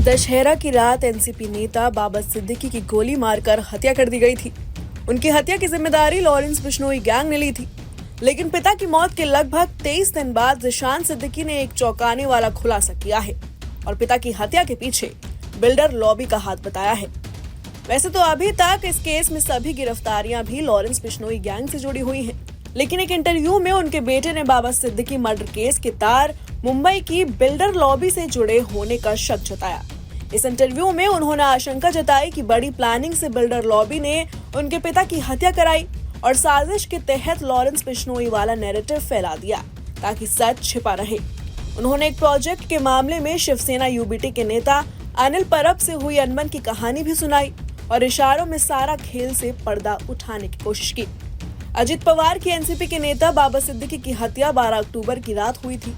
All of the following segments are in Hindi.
दशहरा की रात एनसीपी नेता बाबा सिद्दीकी की गोली मारकर हत्या कर दी गई थी। उनकी हत्या की जिम्मेदारी लॉरेंस बिश्नोई गैंग ने ली थी। लेकिन पिता की मौत के लगभग 23 दिन बाद ज़ीशान सिद्दीकी ने एक चौंकाने वाला खुलासा किया है और पिता की हत्या के पीछे बिल्डर लॉबी का हाथ बताया है। वैसे तो अभी तक इस केस में सभी गिरफ्तारियां भी लॉरेंस बिश्नोई गैंग से जुड़ी हुई हैं। लेकिन एक इंटरव्यू में उनके बेटे ने बाबा सिद्दीकी मर्डर केस के तार मुंबई की बिल्डर लॉबी से जुड़े होने का शक जताया। इस इंटरव्यू में उन्होंने आशंका जताई कि बड़ी प्लानिंग से बिल्डर लॉबी ने उनके पिता की हत्या कराई और साजिश के तहत लॉरेंस बिश्नोई वाला नैरेटिव फैला दिया ताकि सच छिपा रहे। उन्होंने एक प्रोजेक्ट के मामले में शिवसेना यूबीटी के नेता अनिल परब से हुई अनबन की कहानी भी सुनाई और इशारों में सारा खेल से पर्दा उठाने की कोशिश की। अजित पवार की एनसीपी के नेता बाबा सिद्दीकी की हत्या 12 अक्टूबर की रात हुई थी।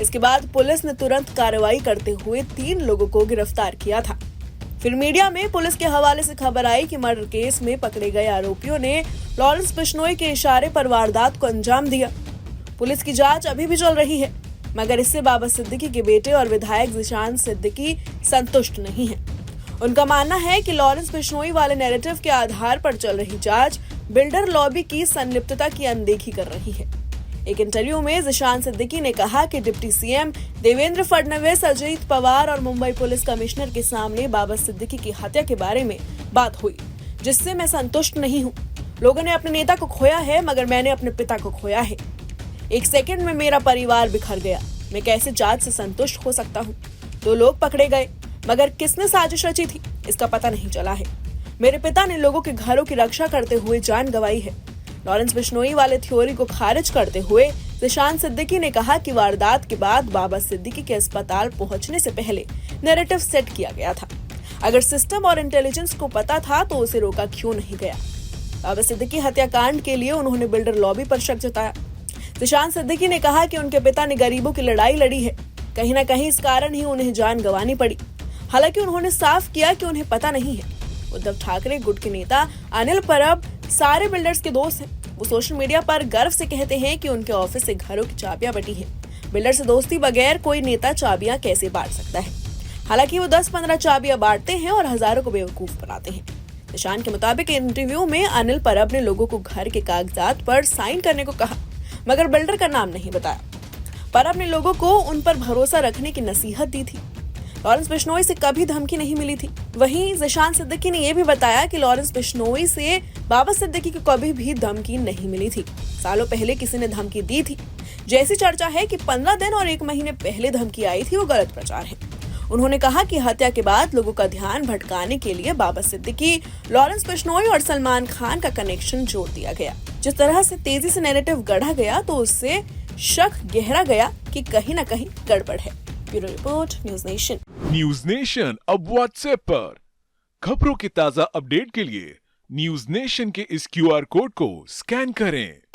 इसके बाद पुलिस ने तुरंत कार्रवाई करते हुए 3 लोगों को गिरफ्तार किया था। फिर मीडिया में पुलिस के हवाले से खबर आई कि मर्डर केस में पकड़े गए आरोपियों ने लॉरेंस बिश्नोई के इशारे पर वारदात को अंजाम दिया। पुलिस की जांच अभी भी चल रही है, मगर इससे बाबा सिद्दीकी के बेटे और विधायक ज़ीशान सिद्दीकी संतुष्ट नहीं है। उनका मानना है कि लॉरेंस बिश्नोई वाले नैरेटिव के आधार पर चल रही जांच बिल्डर लॉबी की संलिप्तता की अनदेखी कर रही है। एक इंटरव्यू में ज़ीशान सिद्दीकी ने कहा कि डिप्टी सीएम देवेंद्र फडणवीस, अजित पवार और मुंबई पुलिस कमिश्नर के सामने बाबा सिद्दीकी की हत्या के बारे में बात हुई, जिससे मैं संतुष्ट नहीं हूँ। लोगों ने अपने नेता को खोया है, मगर मैंने अपने पिता को खोया है। 1 सेकंड में मेरा परिवार बिखर गया। मैं कैसे जांच से संतुष्ट हो सकता हूँ? 2 लोग पकड़े गए, मगर किसने साजिश रची थी इसका पता नहीं चला है। मेरे पिता ने लोगों के घरों की रक्षा करते हुए जान गंवाई है। लॉरेंस बिश्नोई वाले थ्योरी को खारिज करते हुए ज़ीशान सिद्दीकी ने कहा कि वारदात के बाद बाबा सिद्दीकी के अस्पताल पहुंचने से पहले नैरेटिव सेट किया गया था। अगर सिस्टम और इंटेलिजेंस को पता था तो उसे रोका क्यों नहीं गया? बाबा सिद्दीकी हत्याकांड के लिए उन्होंने बिल्डर लॉबी पर शक जताया। ज़ीशान सिद्दीकी ने कहा कि उनके पिता ने गरीबों की लड़ाई लड़ी है, कहीं न कहीं इस कारण ही उन्हें जान गंवानी पड़ी। हालांकि उन्होंने साफ किया कि उन्हें पता नहीं है। उद्धव ठाकरे गुट के नेता अनिल परब सारे बिल्डर्स के दोस्त हैं। वो सोशल मीडिया पर गर्व से कहते हैं कि उनके ऑफिस से घरों की चाबियां बटी हैं। बिल्डर से दोस्ती बगैर कोई नेता चाबियां कैसे बांट सकता है? हालांकि वो 10-15 चाबियां बांटते हैं और हजारों को बेवकूफ बनाते हैं। ज़ीशान के मुताबिक इंटरव्यू में अनिल परब ने लोगों को घर के कागजात पर साइन करने को कहा, मगर बिल्डर का नाम नहीं बताया। परब ने लोगों को उन पर भरोसा रखने की नसीहत दी थी। लॉरेंस बिश्नोई से कभी धमकी नहीं मिली थी। वहीं ज़ीशान सिद्दीकी ने यह भी बताया कि लॉरेंस बिश्नोई से बाबा सिद्दीकी को कभी भी धमकी नहीं मिली थी। सालों पहले किसी ने धमकी दी थी। जैसी चर्चा है कि 15 दिन और 1 महीने पहले धमकी आई थी, वो गलत प्रचार है। उन्होंने कहा कि हत्या के बाद लोगों का ध्यान भटकाने के लिए बाबा सिद्दीकी, लॉरेंस बिश्नोई और सलमान खान का कनेक्शन जोड़ दिया गया। जिस तरह से तेजी से नैरेटिव गढ़ा गया तो उससे शक गहरा गया कि कहीं न कहीं गड़बड़ है। Bureau report, news nation. News nation अब व्हाट्सएप पर खबरों के ताजा अपडेट के लिए न्यूज़ नेशन के इस QR कोड को स्कैन करें।